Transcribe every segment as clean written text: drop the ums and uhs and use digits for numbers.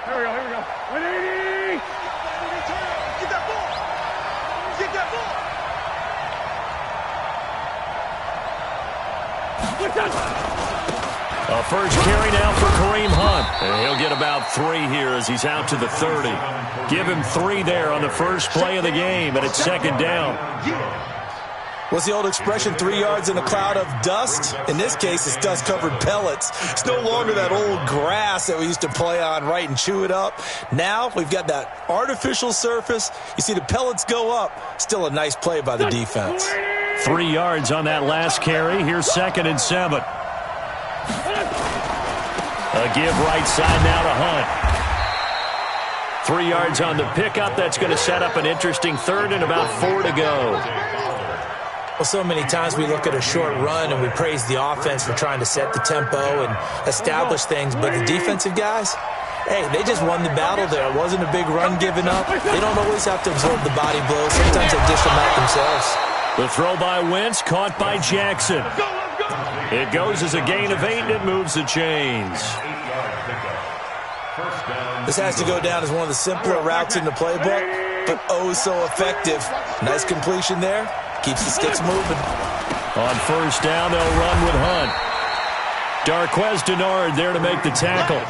Here we go. 180. Get that ball. Get that ball. A first carry now for Kareem Hunt. And he'll get about 3 here as he's out to the 30. Give him 3 there on the first play of the game, and it's second down. What's the old expression, 3 yards in a cloud of dust? In this case, it's dust-covered pellets. It's no longer that old grass that we used to play on, right, and chew it up. Now we've got that artificial surface. You see the pellets go up. Still a nice play by the defense. 3 yards on that last carry. Here's 2nd and 7. A give right side now to Hunt. 3 yards on the pickup. That's going to set up an interesting 3rd and about 4 to go. Well, so many times we look at a short run and we praise the offense for trying to set the tempo and establish things, but the defensive guys, hey, they just won the battle there. It wasn't a big run given up. They don't always have to absorb the body blows. Sometimes they dish them out themselves. The throw by Wentz, caught by Jackson. It goes as a gain of 8, and it moves the chains. This has to go down as one of the simpler routes in the playbook, but oh so effective. Nice completion there. Keeps the sticks moving. On first down, they'll run with Hunt. Darquez Denard there to make the tackle.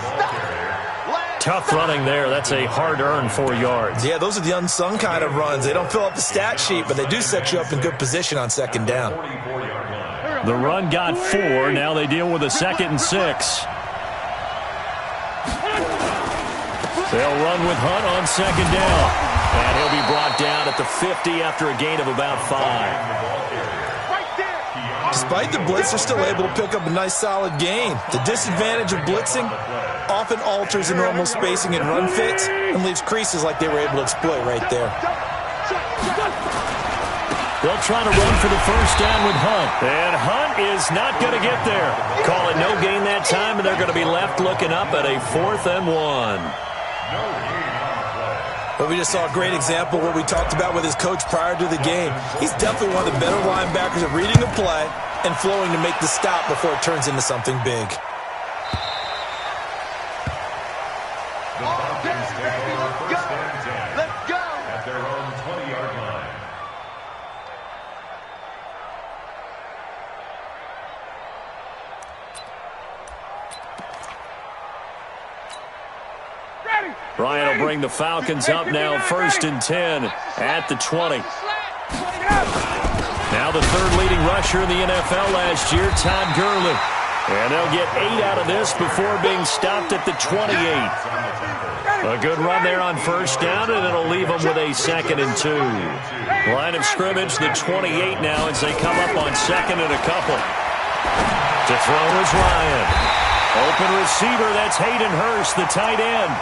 Tough running there. That's a hard-earned 4 yards. Yeah, those are the unsung kind of runs. They don't fill up the stat sheet, but they do set you up in good position on second down. The run got 4. Now they deal with a 2nd and 6. They'll run with Hunt on second down. And he'll be brought down at the 50 after a gain of about 5. Despite the blitz, they're still able to pick up a nice solid gain. The disadvantage of blitzing often alters the normal spacing and run fits and leaves creases like they were able to exploit right there. They'll try to run for the first down with Hunt. And Hunt is not going to get there. Call it no gain that time, and they're going to be left looking up at a 4th and 1. But we just saw a great example of what we talked about with his coach prior to the game. He's definitely one of the better linebackers at reading the play and flowing to make the stop before it turns into something big. Let's go. At their own 20-yard line. Ryan will bring the Falcons up now, 1st and 10 at the 20. Now the 3rd leading rusher in the NFL last year, Todd Gurley. And they'll get 8 out of this before being stopped at the 28. A good run there on first down, and it'll leave them with a 2nd and 2. Line of scrimmage, the 28 now as they come up on 2nd and a couple. To throw is Ryan. Open receiver, that's Hayden Hurst, the tight end.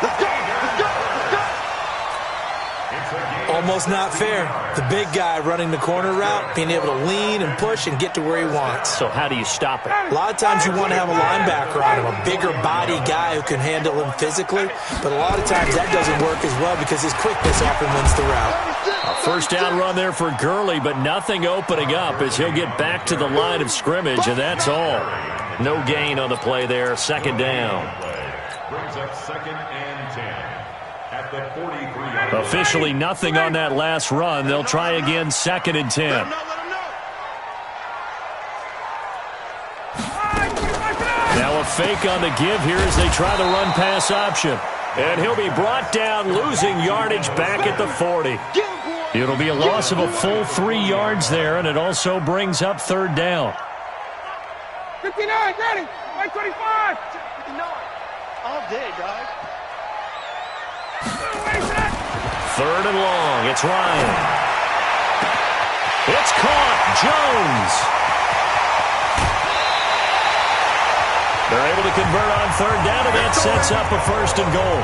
Almost not fair. The big guy running the corner route, being able to lean and push and get to where he wants. So how do you stop it? A lot of times you want to have a linebacker on him, a bigger body guy who can handle him physically, but a lot of times that doesn't work as well because his quickness often wins the route. A first down run there for Gurley, but nothing opening up as he'll get back to the line of scrimmage, and that's all. No gain on the play there, 2nd down. Brings up 2nd and 10 at the 43-yard line. Officially nothing on that last run. They'll try again, 2nd and 10. Now a fake on the give here as they try the run-pass option. And he'll be brought down, losing yardage back at the 40. It'll be a loss of a full 3 yards there, and it also brings up 3rd down. 59, ready, 125. 59. All day, dog. 3rd and long. It's Ryan. It's caught. Jones. They're able to convert on 3rd down, and that sets up a 1st and goal.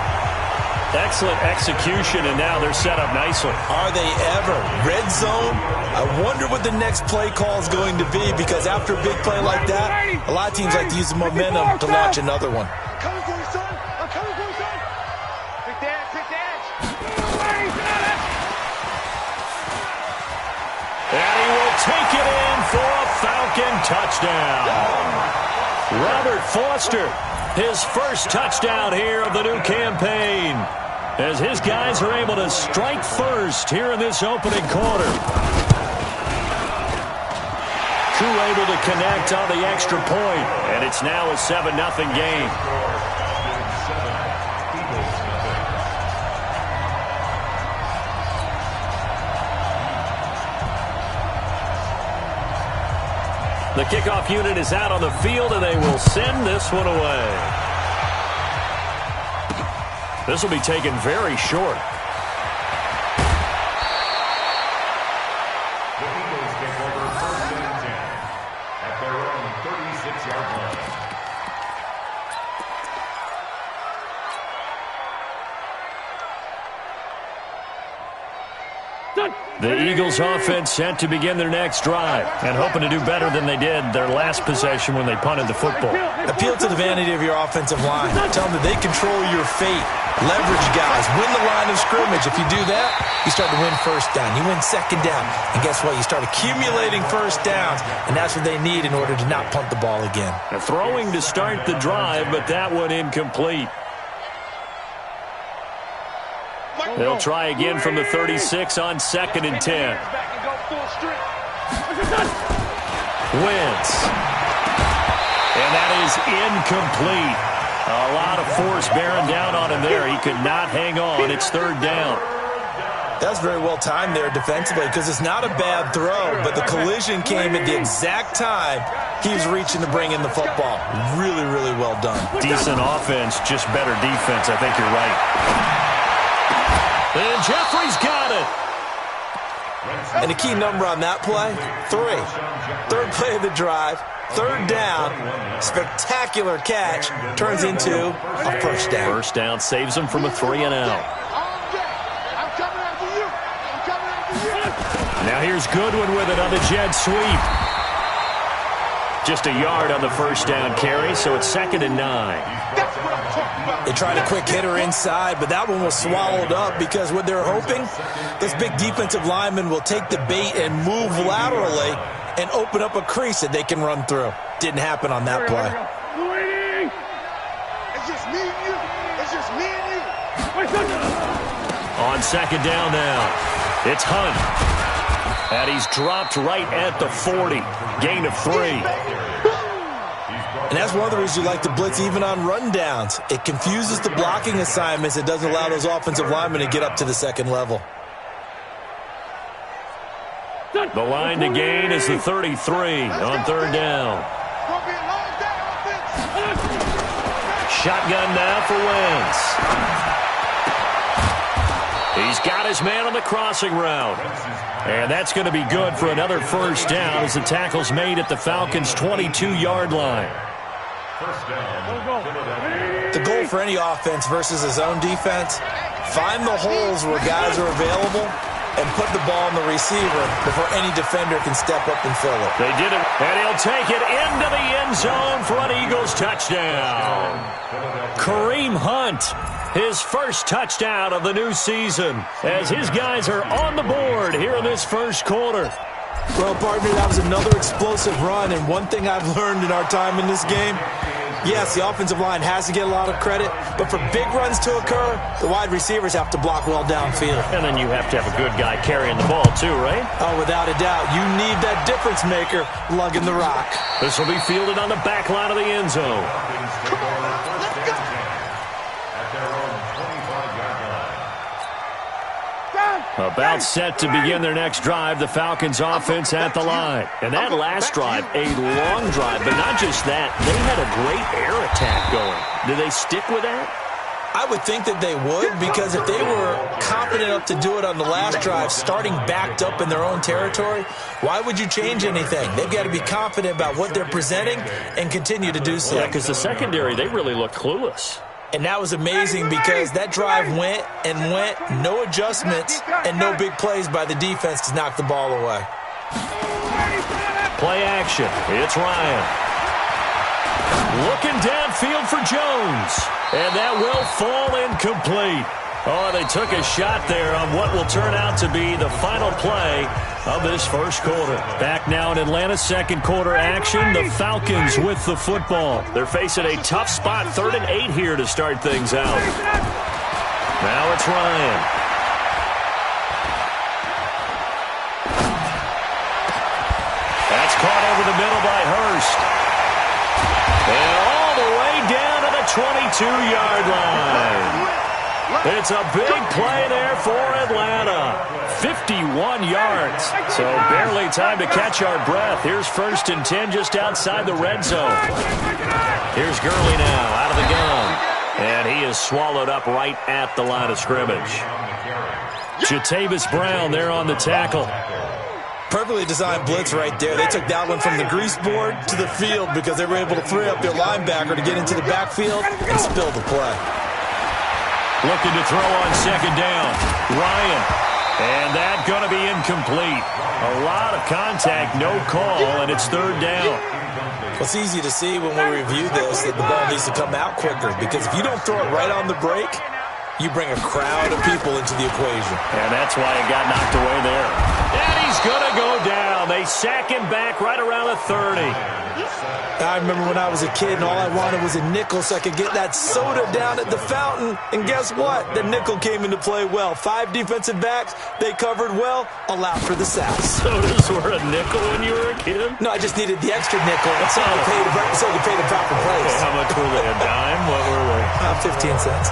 Excellent execution, and now they're set up nicely. Are they ever? Red zone? I wonder what the next play call is going to be, because after a big play like that, a lot of teams like to use the momentum to launch another one. I'm coming for you, son. I'm coming for you, son. Quick dash, quick dash. And he will take it in for a Falcon touchdown. Robert Foster, his first touchdown here of the new campaign, as his guys are able to strike first here in this opening quarter. Crew able to connect on the extra point, and it's now a 7-0 game. The kickoff unit is out on the field, and they will send this one away. This will be taken very short. The Eagles take over 1st and 10 at their own 36-yard line. The Eagles offense set to begin their next drive and hoping to do better than they did their last possession when they punted the football. Appeal to the vanity of your offensive line. Tell them that they control your fate. Leverage guys. Win the line of scrimmage. If you do that, you start to win first down. You win second down. And guess what? You start accumulating first downs, and that's what they need in order to not punt the ball again. A throwing to start the drive, but that one incomplete. They'll try again from the 36 on 2nd and 10. Wentz. And that is incomplete. A lot of force bearing down on him there. He could not hang on. It's 3rd down. That's very well timed there defensively because it's not a bad throw, but the collision came at the exact time he was reaching to bring in the football. Really, really well done. Decent offense, just better defense. I think you're right. And Jeffrey's got it. And the key number on that play, 3. 3rd play of the drive, 3rd down, spectacular catch, turns into a first down. First down saves him from a 3-and-out. Now here's Goodwin with it on the jet sweep. Just a yard on the first down carry, so it's 2nd and 9. They tried a quick hitter inside, but that one was swallowed up because what they're hoping, this big defensive lineman will take the bait and move laterally and open up a crease that they can run through. Didn't happen on that play. It's just me and you. It's just me and you. On 2nd down now, it's Hunt. And he's dropped right at the 40. Gain of 3. And that's one of the reasons you like to blitz even on rundowns. It confuses the blocking assignments. It doesn't allow those offensive linemen to get up to the 2nd level. The line to gain is the 33 on 3rd down. Shotgun now for Wentz. He's got his man on the crossing route. And that's going to be good for another first down as the tackle's made at the Falcons' 22-yard line. The goal for any offense versus his own defense, find the holes where guys are available and put the ball on the receiver before any defender can step up and fill it. They did it, and he'll take it into the end zone for an Eagles touchdown. Kareem Hunt, his first touchdown of the new season, as his guys are on the board here in this first quarter. Well, partner, that was another explosive run, and one thing I've learned in our time in this game, yes, the offensive line has to get a lot of credit, but for big runs to occur, the wide receivers have to block well downfield. And then you have to have a good guy carrying the ball too, right? Oh, without a doubt. You need that difference maker lugging the rock. This will be fielded on the back line of the end zone. About set to begin their next drive, the Falcons offense at the line. And that last drive, a long drive, but not just that. They had a great air attack going. Do they stick with that? I would think that they would, because if they were confident enough to do it on the last drive, starting backed up in their own territory, why would you change anything? They've got to be confident about what they're presenting and continue to do so. Yeah, because the secondary, they really look clueless. And that was amazing because that drive went and went, no adjustments, and no big plays by the defense to knock the ball away. Play action. It's Ryan. Looking downfield for Jones. And that will fall incomplete. Oh, they took a shot there on what will turn out to be the final play of this first quarter. Back now in Atlanta's second quarter action, the Falcons with the football. They're facing a tough spot, 3rd and 8 here to start things out. Now it's Ryan. That's caught over the middle by Hurst. And all the way down to the 22-yard line. It's a big play there for Atlanta. 51 yards. So barely time to catch our breath. Here's 1st and 10 just outside the red zone. Here's Gurley now out of the gun. And he is swallowed up right at the line of scrimmage. Jatavis Brown there on the tackle. Perfectly designed blitz right there. They took that one from the grease board to the field because they were able to free up their linebacker to get into the backfield and spill the play. Looking to throw on 2nd down. Ryan. And that going to be incomplete. A lot of contact, no call, and it's 3rd down. Well, it's easy to see when we review this that the ball needs to come out quicker because if you don't throw it right on the break, you bring a crowd of people into the equation. And that's why it got knocked away there. And he's going to go down. They sack him back right around the 30. I remember when I was a kid and all I wanted was a nickel so I could get that soda down at the fountain. And guess what? The nickel came into play well. 5 defensive backs, they covered well, allowed for the sacks. Sodas were a nickel when you were a kid? No, I just needed the extra nickel so I could pay the proper price. Okay, how much were they? A dime? What were they? 15 cents.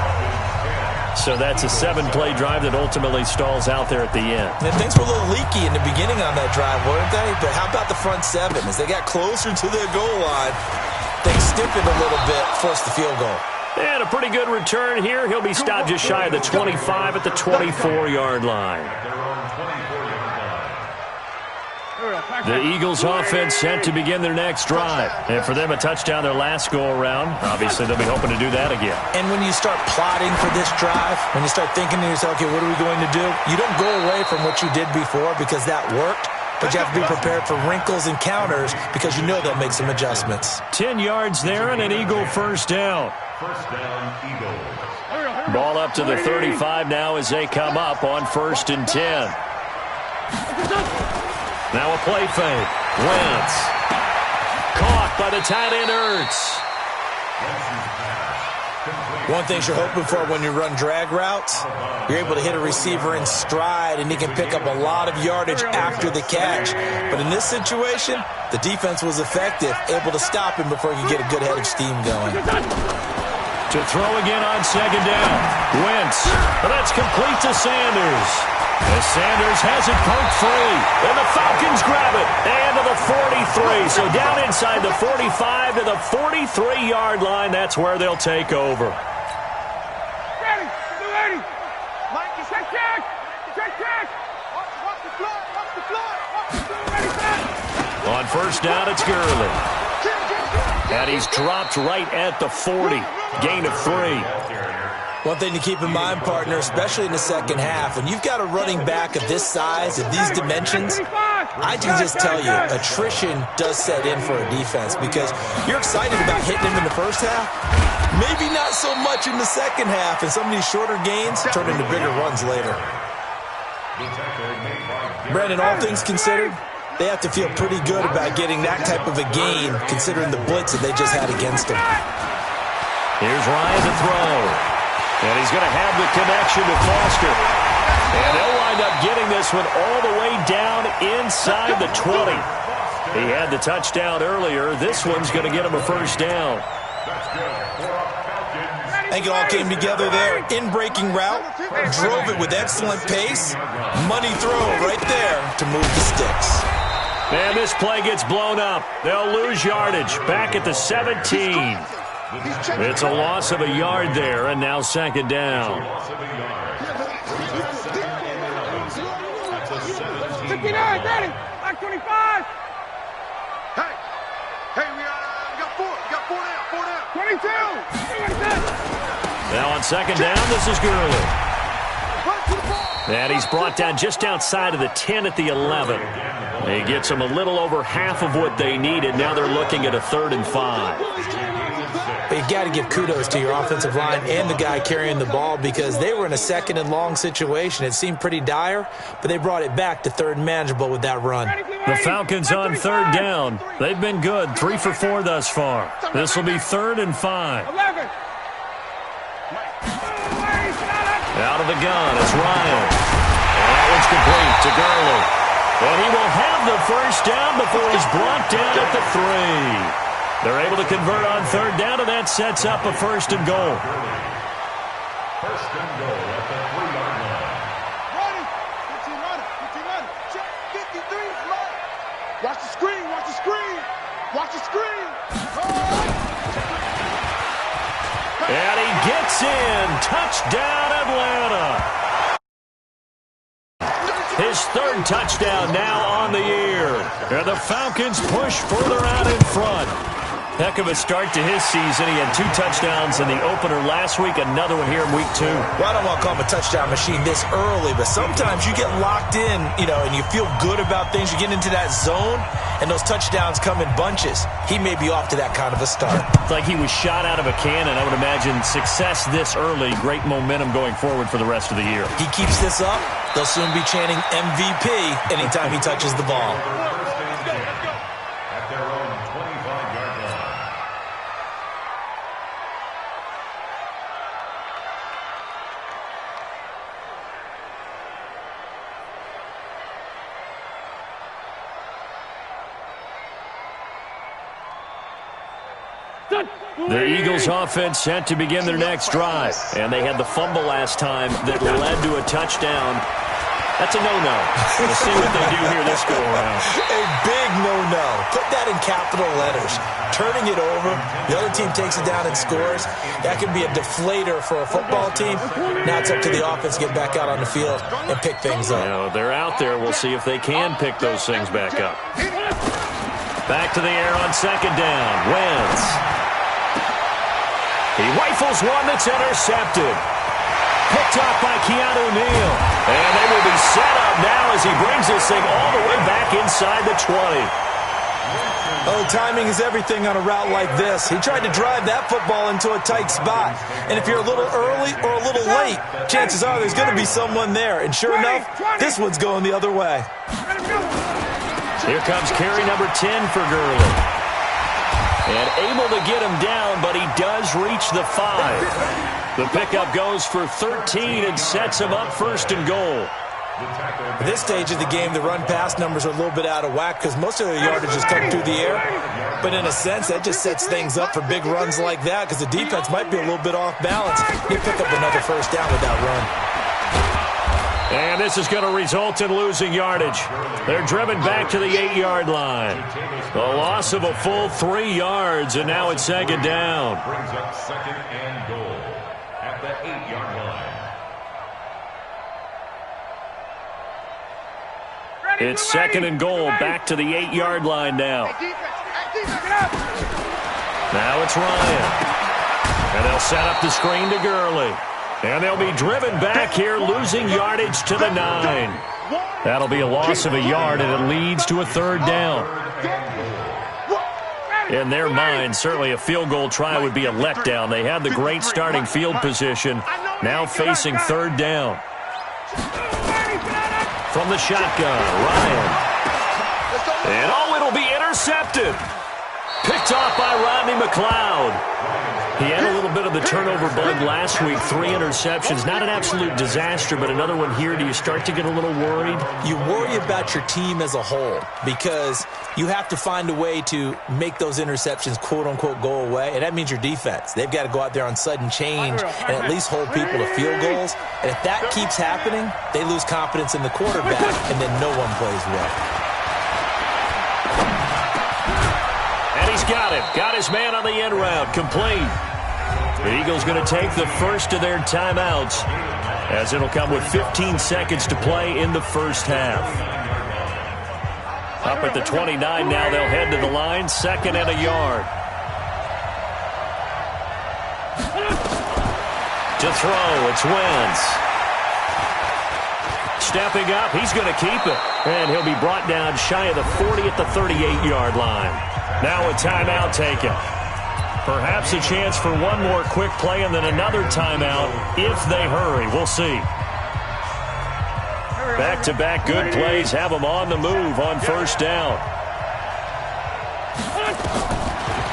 So that's a 7-play drive that ultimately stalls out there at the end. And things were a little leaky in the beginning on that drive, weren't they? But how about the front 7? As they got closer to their goal line, things stiffened a little bit, forced the field goal. And a pretty good return here. He'll be stopped just shy of the 25 at the 24-yard line. The Eagles offense set to begin their next drive. And for them, a touchdown their last go-around. Obviously, they'll be hoping to do that again. And when you start plotting for this drive, when you start thinking to yourself, okay, what are we going to do? You don't go away from what you did before because that worked, but you have to be prepared for wrinkles and counters because you know they'll make some adjustments. 10 yards there and an Eagle first down. First down, Eagles. Ball up to the 35 now as they come up on 1st and 10. Now a play fake. Wentz. Caught by the tight end Ertz. One thing you're hoping for when you run drag routes, you're able to hit a receiver in stride and he can pick up a lot of yardage after the catch. But in this situation, the defense was effective, able to stop him before he could get a good head of steam going. To throw again on 2nd down. Wentz. But that's complete to Sanders. As Sanders has it poked free. And the Falcons grab it. And to the 43. So down inside the 45 to the 43-yard line. That's where they'll take over. Ready. 280. Mike, check. Watch the floor. On 1st down, it's Gurley. And he's dropped right at the 40. Gain of 3. One thing to keep in mind, partner, especially in the second half, when you've got a running back of this size, of these dimensions, I can just tell you, attrition does set in for a defense because you're excited about hitting him in the first half. Maybe not so much in the second half, and some of these shorter gains turn into bigger runs later. Brandon, all things considered, they have to feel pretty good about getting that type of a gain considering the blitz that they just had against them. Here's Ryan to throw. And he's going to have the connection to Foster. And they'll wind up getting this one all the way down inside the 20. He had the touchdown earlier. This one's going to get him a first down. I think it all came together there. In-breaking route, drove it with excellent pace. Money throw right there to move the sticks. And this play gets blown up. They'll lose yardage back at the 17. It's a loss of a yard there, and now 2nd down. 59, ready. Back 25. Hey, we got 4. We got 4 down. 22. Now on 2nd down, this is Gurley. And he's brought down just outside of the 10 at the 11. He gets them a little over half of what they needed. Now they're looking at a 3rd and 5. But you got to give kudos to your offensive line and the guy carrying the ball because they were in a second and long situation. It seemed pretty dire, but they brought it back to third and manageable with that run. The Falcons on third down. They've been good, 3 for 4 thus far. This will be 3rd and 5. 11. Out of the gun, it's Ryan. And that one's complete to Gurley. And he will have the first down before he's brought down at the 3. They're able to convert on third down, and that sets up a 1st and goal. 1st and goal at the 3-yard line. Ready. 15-runner. Check. 53. Smart. Watch the screen. Watch the screen. Watch the screen. And he gets in. Touchdown, Atlanta. His 3rd touchdown now on the year. And the Falcons push further out in front. Heck of a start to his season. He had 2 touchdowns in the opener last week, another one here in week 2. Well, I don't want to call him a touchdown machine this early, but sometimes you get locked in, and you feel good about things. You get into that zone, and those touchdowns come in bunches. He may be off to that kind of a start. It's like he was shot out of a cannon. I would imagine success this early, great momentum going forward for the rest of the year. He keeps this up, they'll soon be chanting MVP anytime he touches the ball. At their own 25-yard line. The Eagles offense set to begin their next drive. And they had the fumble last time that led to a touchdown. That's a no-no. We'll see what they do here this go-around. A big no-no. Put that in capital letters. Turning it over, the other team takes it down and scores. That can be a deflator for a football team. Now it's up to the offense to get back out on the field and pick things up. They're out there. We'll see if they can pick those things back up. Back to the air on 2nd down. Wentz. He rifles one that's intercepted. Picked off by Keanu Neal. And they will be set up now as he brings this thing all the way back inside the 20. Oh, timing is everything on a route like this. He tried to drive that football into a tight spot. And if you're a little early or a little late, chances are there's going to be someone there. And sure enough, this one's going the other way. Here comes carry number 10 for Gurley. And able to get him down, but he does reach the 5. The pickup goes for 13 and sets him up 1st and goal. At this stage of the game, the run-pass numbers are a little bit out of whack because most of the yardage is coming through the air. But in a sense, that just sets things up for big runs like that because the defense might be a little bit off balance. You pick up another 1st down with that run. And this is going to result in losing yardage. They're driven back to the 8-yard line. The loss of a full 3 yards, and now it's 2nd down. Brings up 2nd and goal at the 8-yard line. It's 2nd and goal, back to the 8-yard line now. Now it's Ryan. And they'll set up the screen to Gurley. And they'll be driven back here, losing yardage to the 9. That'll be a loss of a yard, and it leads to a 3rd down. In their mind, certainly a field goal try would be a letdown. They had the great starting field position, now facing 3rd down. From the shotgun, Ryan. And it'll be intercepted. Picked off by Rodney McLeod. He had a little bit of the turnover bug last week, 3 interceptions. Not an absolute disaster, but another one here. Do you start to get a little worried? You worry about your team as a whole because you have to find a way to make those interceptions, quote-unquote, go away, and that means your defense. They've got to go out there on sudden change and at least hold people to field goals. And if that keeps happening, they lose confidence in the quarterback, and then no one plays well. And he's got it. Got his man on the end route. Complete. The Eagles going to take the first of their timeouts as it'll come with 15 seconds to play in the first half. Up at the 29 now, they'll head to the line. 2nd and a yard. To throw, it's Wentz. Stepping up, he's going to keep it. And he'll be brought down shy of the 40 at the 38-yard line. Now a timeout taken. Perhaps a chance for one more quick play and then another timeout if they hurry. We'll see. Back-to-back good plays have them on the move on first down.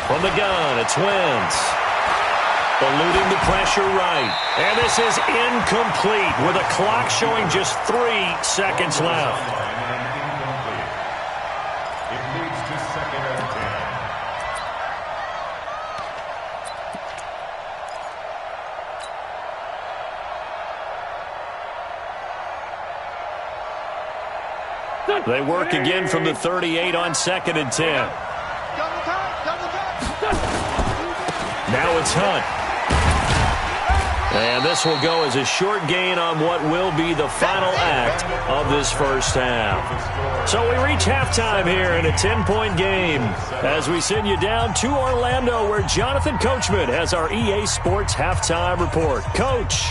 From the gun, it's Wentz. Eluding the pressure right. And this is incomplete with a clock showing just 3 seconds left. It leads to 2nd and 10. They work again from the 38 on 2nd and 10. Now it's Hunt. And this will go as a short gain on what will be the final act of this first half. So we reach halftime here in a 10-point game as we send you down to Orlando where Jonathan Coachman has our EA Sports halftime report. Coach.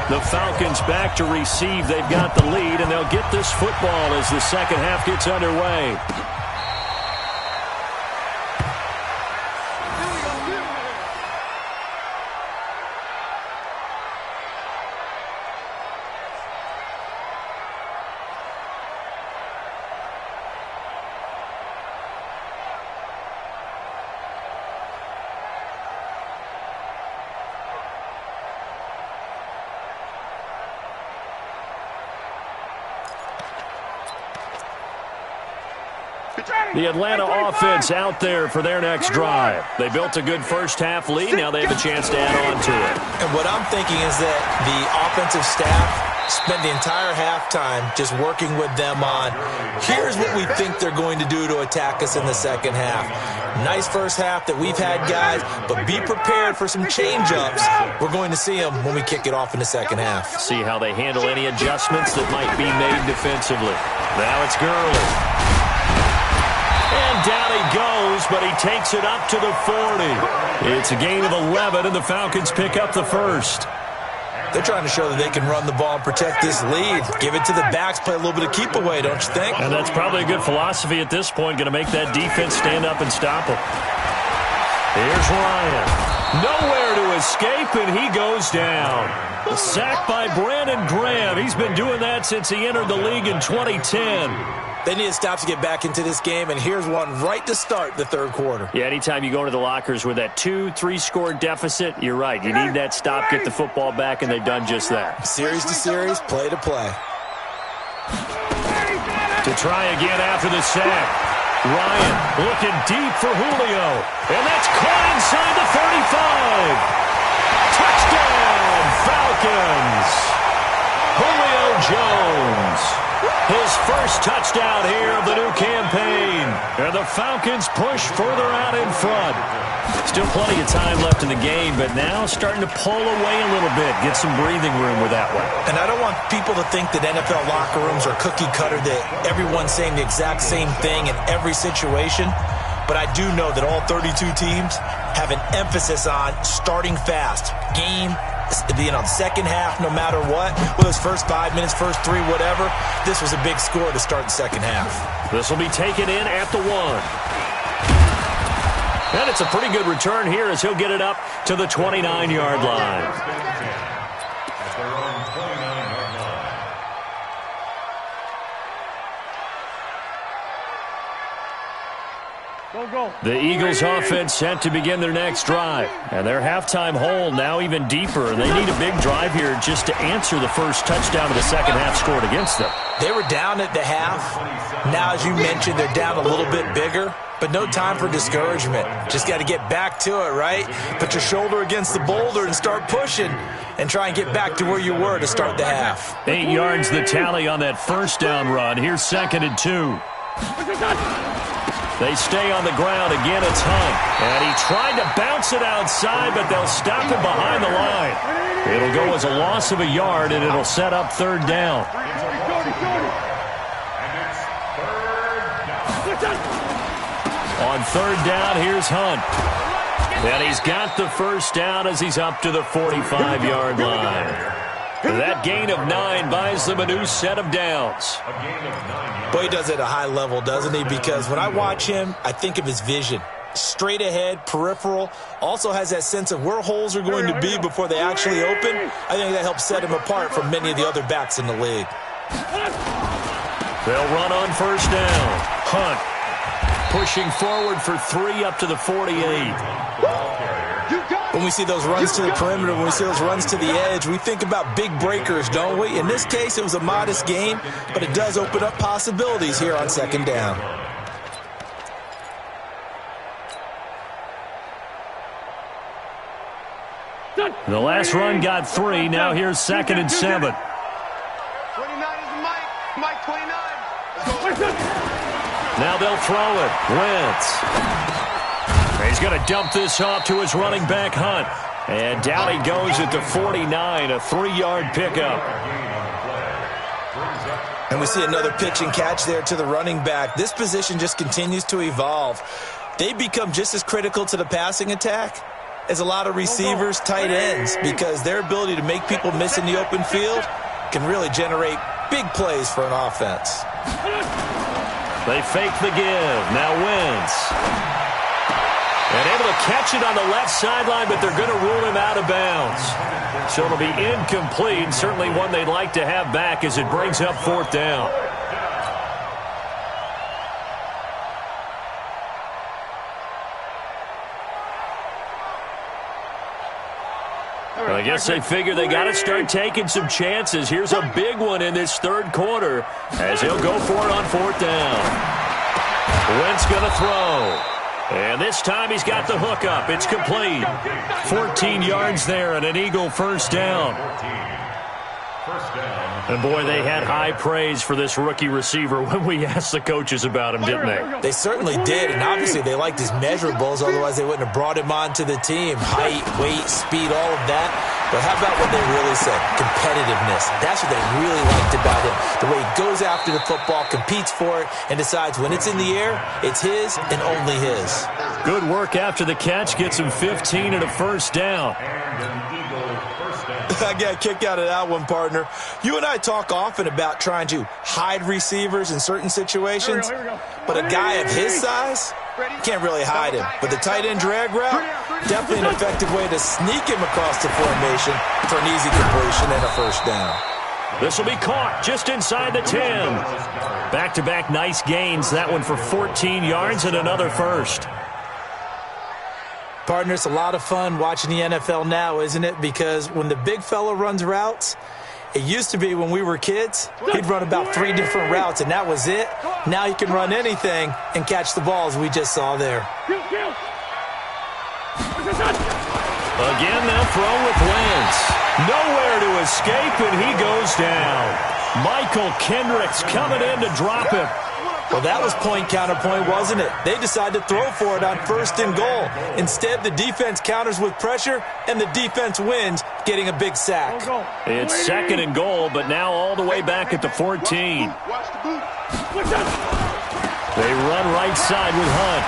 The Falcons back to receive. They've got the lead, and they'll get this football as the second half gets underway. The Atlanta offense out there for their next drive. They built a good first-half lead. Now they have a chance to add on to it. And what I'm thinking is that the offensive staff spent the entire halftime just working with them on, here's what we think they're going to do to attack us in the second half. Nice first half that we've had, guys, but be prepared for some change-ups. We're going to see them when we kick it off in the second half. See how they handle any adjustments that might be made defensively. Now it's Gurley. And down he goes, but he takes it up to the 40. It's a gain of 11, and the Falcons pick up the first. They're trying to show that they can run the ball and protect this lead. Give it to the backs, play a little bit of keep away, don't you think? And that's probably a good philosophy at this point, going to make that defense stand up and stop them. Here's Ryan. Nowhere to escape, and he goes down. A sack by Brandon Graham. He's been doing that since he entered the league in 2010. They need to stop to get back into this game, and here's one right to start the third quarter. Yeah, anytime you go into the lockers with that 2-3 score deficit, you're right. You need that stop, get the football back, and they've done just that. Series to series, play to play. To try again after the sack. Ryan looking deep for Julio. And that's caught inside the 35. Touchdown, Falcons. Julio Jones. His first touchdown here of the new campaign. And the Falcons push further out in front. Still plenty of time left in the game, but now starting to pull away a little bit. Get some breathing room with that one. And I don't want people to think that NFL locker rooms are cookie cutter, that everyone's saying the exact same thing in every situation. But I do know that all 32 teams have an emphasis on starting fast. Game, second half, no matter what. Whether it's first 5 minutes, first 3, whatever. This was a big score to start the second half. This will be taken in at the 1. And it's a pretty good return here as he'll get it up to the 29-yard line. At their own 29-yard line. The Eagles offense set to begin their next drive. And their halftime hole now even deeper. They need a big drive here just to answer the first touchdown of the second half scored against them. They were down at the half. Now, as you mentioned, they're down a little bit bigger. But no time for discouragement. Just got to get back to it, right? Put your shoulder against the boulder and start pushing and try and get back to where you were to start the half. 8 yards the tally on that first down run. Here's 2nd and 2. They stay on the ground. Again, it's Hunt. And he tried to bounce it outside, but they'll stop him behind the line. It'll go as a loss of a yard, and it'll set up third down. On third down, here's Hunt. And he's got the first down as he's up to the 45-yard line. That gain of 9 buys them a new set of downs. A gain of 9 yards. Boy, he does it at a high level, doesn't he? Because when I watch him, I think of his vision. Straight ahead, peripheral, also has that sense of where holes are going to be before they actually open. I think that helps set him apart from many of the other backs in the league. They'll run on first down. Hunt pushing forward for 3 up to the 48. When we see those runs to the perimeter, when we see those runs to the edge, we think about big breakers, don't we? In this case, it was a modest gain, but it does open up possibilities here on second down. The last run got 3. Now here's 2nd and 7. 29 is Mike. Mike 29. Now they'll throw it. Wentz. He's going to dump this off to his running back, Hunt. And down he goes at the 49, a 3-yard pickup. And we see another pitch and catch there to the running back. This position just continues to evolve. They become just as critical to the passing attack as a lot of receivers, tight ends, because their ability to make people miss in the open field can really generate big plays for an offense. They fake the give. Now Wentz. And able to catch it on the left sideline, but they're going to rule him out of bounds. So it'll be incomplete, certainly one they'd like to have back as it brings up 4th down. I guess they figure they got to start taking some chances. Here's a big one in this 3rd quarter as he'll go for it on 4th down. Wentz going to throw. And this time he's got the hook up. It's complete. 14 yards there and an Eagle first down. And, boy, they had high praise for this rookie receiver when we asked the coaches about him, didn't they? They certainly did, and obviously they liked his measurables. Otherwise they wouldn't have brought him onto the team. Height, weight, speed, all of that. But how about what they really said? Competitiveness. That's what they really liked about him. The way he goes after the football, competes for it, and decides when it's in the air, it's his and only his. Good work after the catch. Gets him 15 and a first down. I got a kick out of that one, partner. You and I talk often about trying to hide receivers in certain situations, but a guy of his size, can't really hide him. But the tight end drag route, definitely an effective way to sneak him across the formation for an easy completion and a first down. This will be caught just inside the 10. Back-to-back nice gains. That one for 14 yards and another first. Partner, it's a lot of fun watching the NFL now, isn't it? Because when the big fella runs routes, it used to be when we were kids, he'd run about 3 different routes, and that was it. Now he can run anything and catch the balls we just saw there. Again, they'll throw with Wentz. Nowhere to escape, and he goes down. Michael Kendricks coming in to drop him. Well, that was point counterpoint, wasn't it? They decided to throw for it on 1st and goal. Instead, the defense counters with pressure, and the defense wins, getting a big sack. It's 2nd and goal, but now all the way back at the 14. They run right side with Hunt.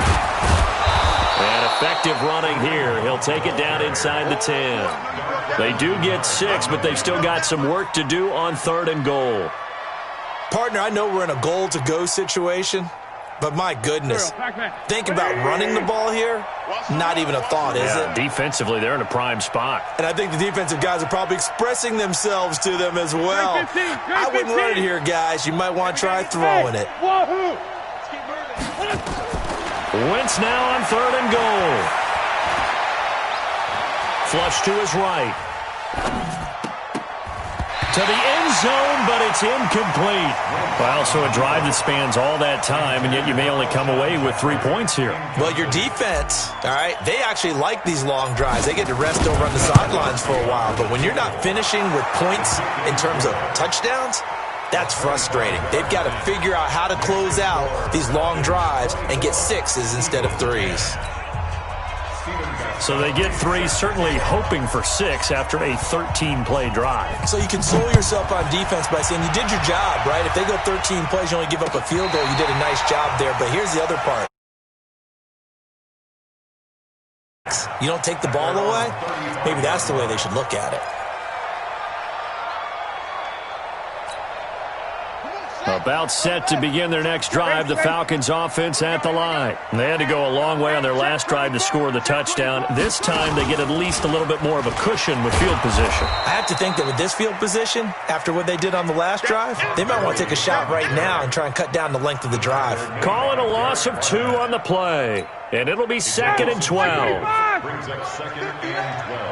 And effective running here. He'll take it down inside the 10. They do get 6, but they've still got some work to do on 3rd and goal. Partner, I know we're in a goal-to-go situation, but my goodness, think about running the ball here. Not even a thought, is it? Defensively, they're in a prime spot. And I think the defensive guys are probably expressing themselves to them as well. I wouldn't run it here, guys. You might want to try throwing it. Wentz now on 3rd and goal. Flush to his right. To the end zone, but it's incomplete. Well, so a drive that spans all that time, and yet you may only come away with 3 points here. Well, your defense, all right, they actually like these long drives. They get to rest over on the sidelines for a while. But when you're not finishing with points in terms of touchdowns, that's frustrating. They've got to figure out how to close out these long drives and get 6s instead of 3s. So they get 3, certainly hoping for 6 after a 13-play drive. So you console yourself on defense by saying you did your job, right? If they go 13 plays, you only give up a field goal, you did a nice job there. But here's the other part. You don't take the ball away? Maybe that's the way they should look at it. About set to begin their next drive, the Falcons offense at the line. They had to go a long way on their last drive to score the touchdown. This time they get at least a little bit more of a cushion with field position. I have to think that with this field position, after what they did on the last drive, they might want to take a shot right now and try and cut down the length of the drive. Calling a loss of 2 on the play, and it'll be 2nd and 12. Brings up 2nd and 12.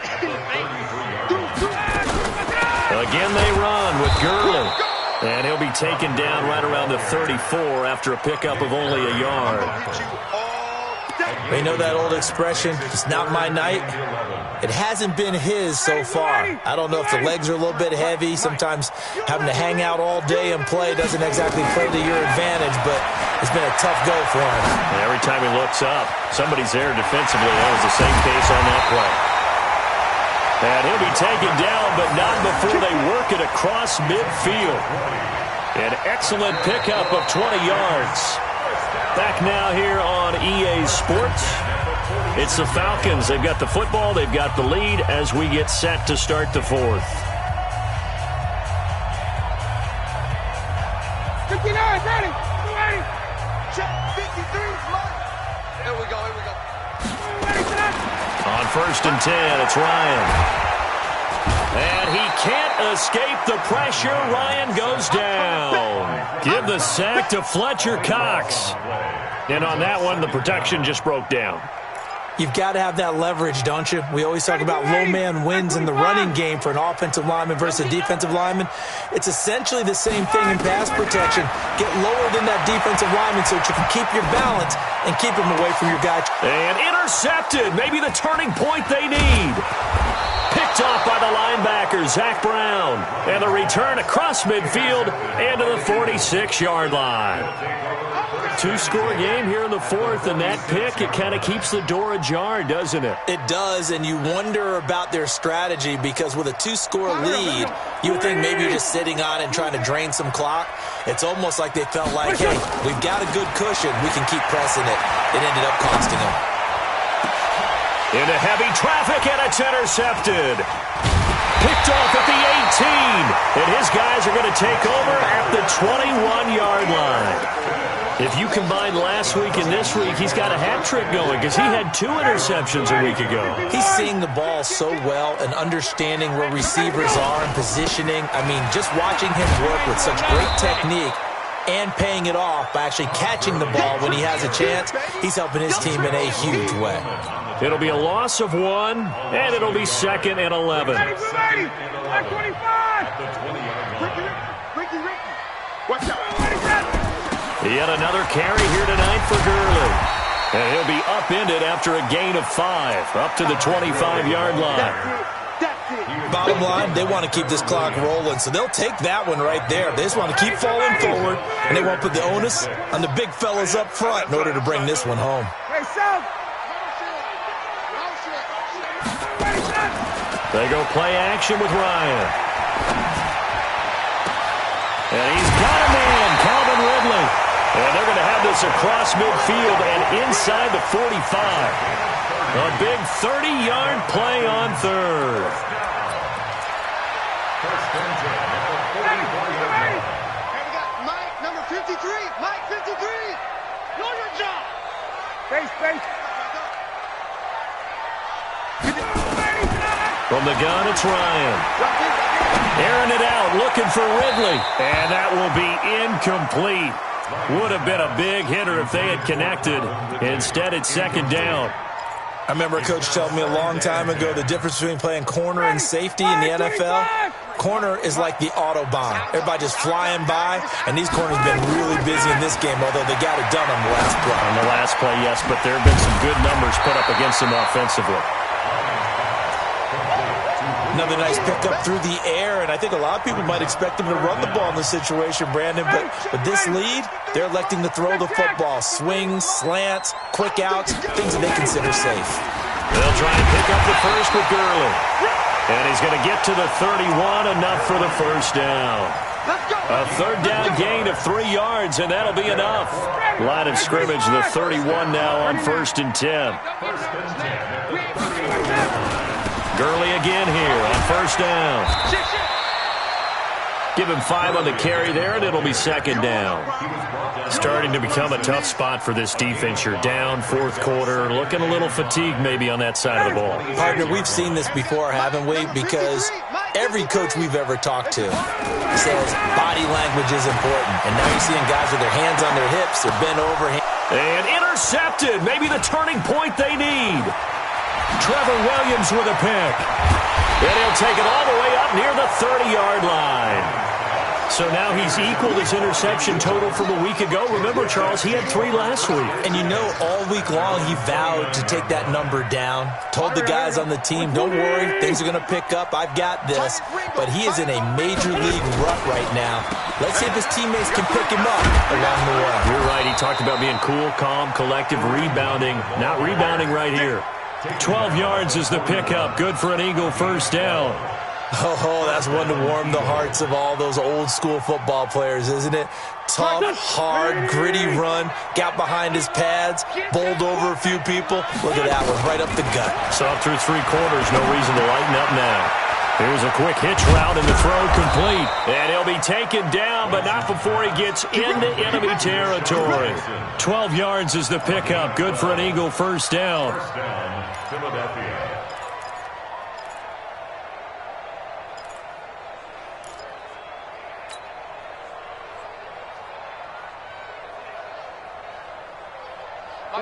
At the 33-yard line. Again they run with Gurley. And he'll be taken down right around the 34 after a pickup of only a yard. They know that old expression, it's not my night. It hasn't been his so far. I don't know if the legs are a little bit heavy. Sometimes having to hang out all day and play doesn't exactly play to your advantage, but it's been a tough go for him. And every time he looks up, somebody's there defensively. That was the same case on that play. And he'll be taken down, but not before they work it across midfield. An excellent pickup of 20 yards. Back now here on EA Sports. It's the Falcons. They've got the football. They've got the lead as we get set to start the fourth. 59, ready. Check 53, Mike. Here we go. On 1st and 10, it's Ryan. And he can't escape the pressure. Ryan goes down. Give the sack to Fletcher Cox. And on that one, the protection just broke down. You've got to have that leverage, don't you? We always talk about low man wins in the running game for an offensive lineman versus a defensive lineman. It's essentially the same thing in pass protection. Get lower than that defensive lineman so that you can keep your balance and keep him away from your guy. And intercepted. Maybe the turning point they need. Picked off by the linebacker, Zach Brown. And the return across midfield and to the 46-yard line. 2-score game here in the fourth, and that pick, it kind of keeps the door ajar, doesn't it? It does, and you wonder about their strategy because with a 2-score lead, you would think maybe you're just sitting on it and trying to drain some clock. It's almost like they felt like, hey, we've got a good cushion. We can keep pressing it. It ended up costing them. Into heavy traffic, and it's intercepted. Picked off at the 18, and his guys are going to take over at the 21-yard line. If you combine last week and this week, he's got a hat trick going because he had 2 interceptions a week ago. He's seeing the ball so well and understanding where receivers are and positioning. I mean, just watching him work with such great technique and paying it off by actually catching the ball when he has a chance, he's helping his team in a huge way. It'll be a loss of 1, and it'll be 2nd and 11. Yet another carry here tonight for Gurley. And he'll be upended after a gain of 5, up to the 25-yard line. Bottom line, they want to keep this clock rolling, so they'll take that one right there. They just want to keep falling forward, and they won't put the onus on the big fellas up front in order to bring this one home. They go play action with Ryan. And he's got a man, Calvin Ridley. And they're going to have this across midfield and inside the 45. A big 30-yard play on 3rd. First and 10 at the 44-yard line. And we got Mike, number 53. Mike, 53. Do your job. Space. From the gun, it's Ryan. Airing it out, looking for Ridley. And that will be incomplete. Would have been a big hitter if they had connected. Instead, it's 2nd down. I remember a coach telling me a long time ago the difference between playing corner and safety in the NFL. Corner is like the Autobahn. Everybody just flying by, and these corners have been really busy in this game, although they got it done on the last play. On the last play, yes, but there have been some good numbers put up against them offensively. Another nice pickup through the air, and I think a lot of people might expect them to run the ball in this situation, Brandon, but with this lead, they're electing to throw the football. Swings, slants, quick outs, things that they consider safe. They'll try and pick up the first with Gurley. And he's going to get to the 31, enough for the first down. A 3rd down gain of 3 yards, and that'll be enough. Line of scrimmage, the 31 now on 1st and 10. Gurley again here on 1st down. Give him 5 on the carry there, and it'll be second down. Starting to become a tough spot for this defense. You're down fourth quarter, looking a little fatigued maybe on that side of the ball. Partner, we've seen this before, haven't we? Because every coach we've ever talked to says body language is important. And now you're seeing guys with their hands on their hips, they're bent over. And intercepted, maybe the turning point they need. Trevor Williams with a pick. And he'll take it all the way up near the 30-yard line. So now he's equaled his interception total from a week ago. Remember, Charles, he had 3 last week. And you know, all week long he vowed to take that number down. Told the guys on the team, don't worry, things are going to pick up. I've got this. But he is in a major league rut right now. Let's see if his teammates can pick him up along the way. You're right. He talked about being cool, calm, collective, rebounding. Not rebounding right here. 12 yards is the pickup. Good for an Eagle first down. Oh, that's one to warm the hearts of all those old-school football players, isn't it? Tough, hard, gritty run. Got behind his pads, bowled over a few people. Look at that one, right up the gut. Saw through 3 quarters. No reason to lighten up now. Here's a quick hitch route, and the throw complete. And he'll be taken down, but not before he gets into enemy territory. 12 yards is the pickup. Good for an Eagle first down. Philadelphia.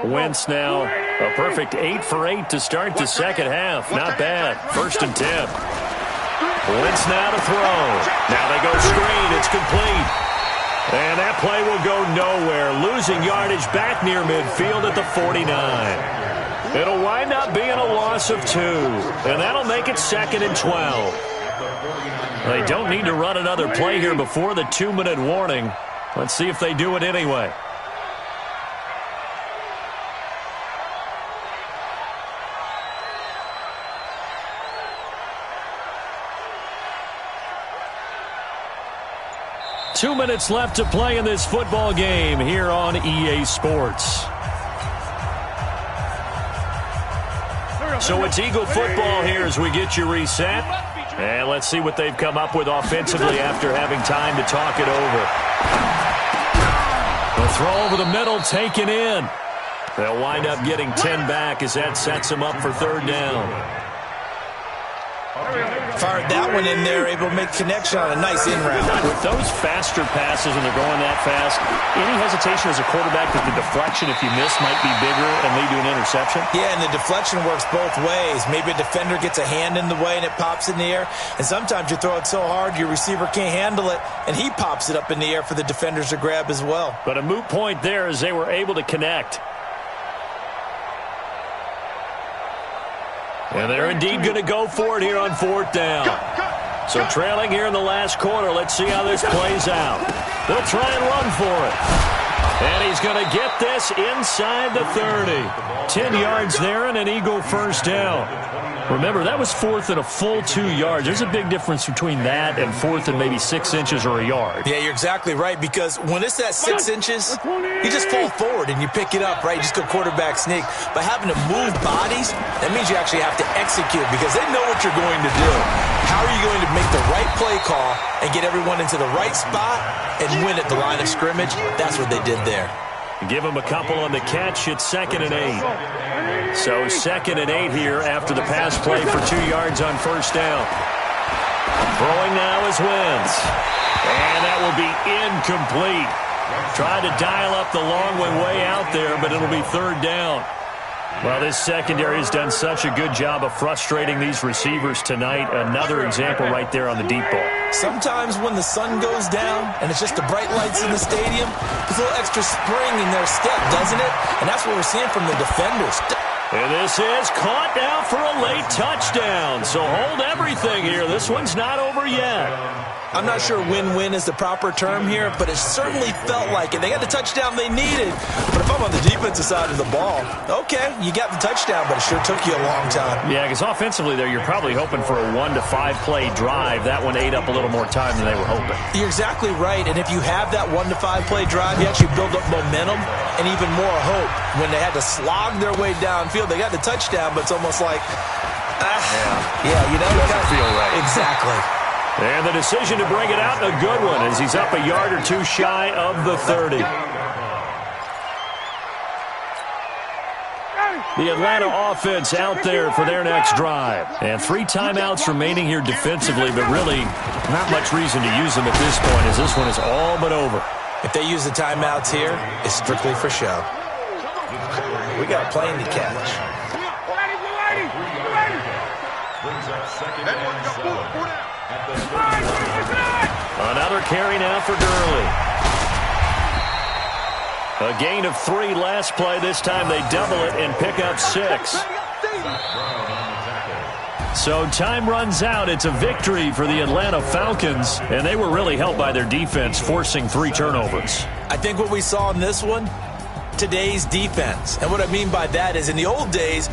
Wentz now a perfect 8 for 8 to start the second half. Not bad. 1st and 10. Wentz now to throw. Now they go screen. It's complete. And that play will go nowhere. Losing yardage back near midfield at the 49. It'll wind up being a loss of 2. And that'll make it 2nd and 12. They don't need to run another play here before the 2-minute warning. Let's see if they do it anyway. Two minutes left to play in this football game here on EA Sports. So it's Eagle football here as we get you reset. And let's see what they've come up with offensively after having time to talk it over. The throw over the middle taken in. They'll wind up getting 10 back as that sets them up for 3rd down. Fired that one in there, able to make connection on a nice in route. With those faster passes and they're going that fast, any hesitation as a quarterback that the deflection, if you miss, might be bigger and lead to an interception? Yeah, and the deflection works both ways. Maybe a defender gets a hand in the way and it pops in the air. And sometimes you throw it so hard your receiver can't handle it, and he pops it up in the air for the defenders to grab as well. But a moot point there as they were able to connect. And they're indeed going to go for it here on 4th down. So trailing here in the last quarter. Let's see how this plays out. They'll try and run for it. And he's going to get this inside the 30. 10 yards there and an Eagle first down. Remember, that was 4th and a full 2 yards. There's a big difference between that and 4th and maybe 6 inches or a yard. Yeah, you're exactly right, because when it's that 6 inches, you just fall forward and you pick it up, right? You just go quarterback sneak. But having to move bodies, that means you actually have to execute because they know what you're going to do. How are you going to make the right play call and get everyone into the right spot and win at the line of scrimmage? That's what they did there. Give him a couple on the catch. It's 2nd and 8. So 2nd and 8 here after the pass play for 2 yards on first down. Throwing now is Wentz. And that will be incomplete. Trying to dial up the long way out there, but it'll be 3rd down. Well, this secondary has done such a good job of frustrating these receivers tonight. Another example right there on the deep ball. Sometimes when the sun goes down and it's just the bright lights in the stadium, there's a little extra spring in their step, doesn't it? And that's what we're seeing from the defenders. And this is caught now for a late touchdown. So hold everything here. This one's not over yet. I'm not sure win-win is the proper term here, but it certainly felt like it. They got the touchdown they needed. But if I'm on the defensive side of the ball, okay, you got the touchdown, but it sure took you a long time. Yeah, because offensively there, you're probably hoping for a 1 to 5 play drive. That one ate up a little more time than they were hoping. You're exactly right. And if you have that 1 to 5 play drive, you actually build up momentum and even more hope. When they had to slog their way downfield, they got the touchdown, but it's almost like, yeah, you know, it doesn't feel right. Exactly. And the decision to bring it out, a good one, as he's up a yard or two shy of the 30. The Atlanta offense out there for their next drive. And 3 timeouts remaining here defensively, but really not much reason to use them at this point, as this one is all but over. If they use the timeouts here, it's strictly for show. We got a plane to catch. Another carry now for Gurley. A gain of 3 last play. This time they double it and pick up 6. So time runs out. It's a victory for the Atlanta Falcons, and they were really helped by their defense, forcing 3 turnovers. I think what we saw in this one, today's defense. And what I mean by that is in the old days,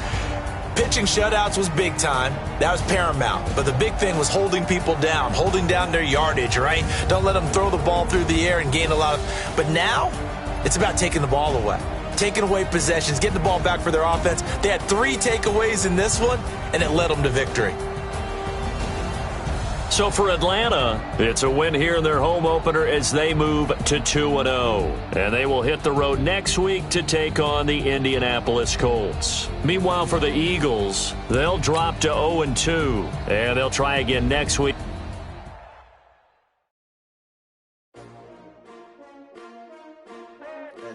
pitching shutouts was big time. That was paramount. But the big thing was holding people down, holding down their yardage, right? Don't let them throw the ball through the air and gain a lot of... But now, it's about taking the ball away. Taking away possessions, getting the ball back for their offense. They had 3 takeaways in this one, and it led them to victory. So for Atlanta, it's a win here in their home opener as they move to 2-0. And they will hit the road next week to take on the Indianapolis Colts. Meanwhile, for the Eagles, they'll drop to 0-2, and they'll try again next week.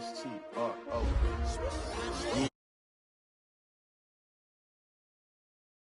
STRO.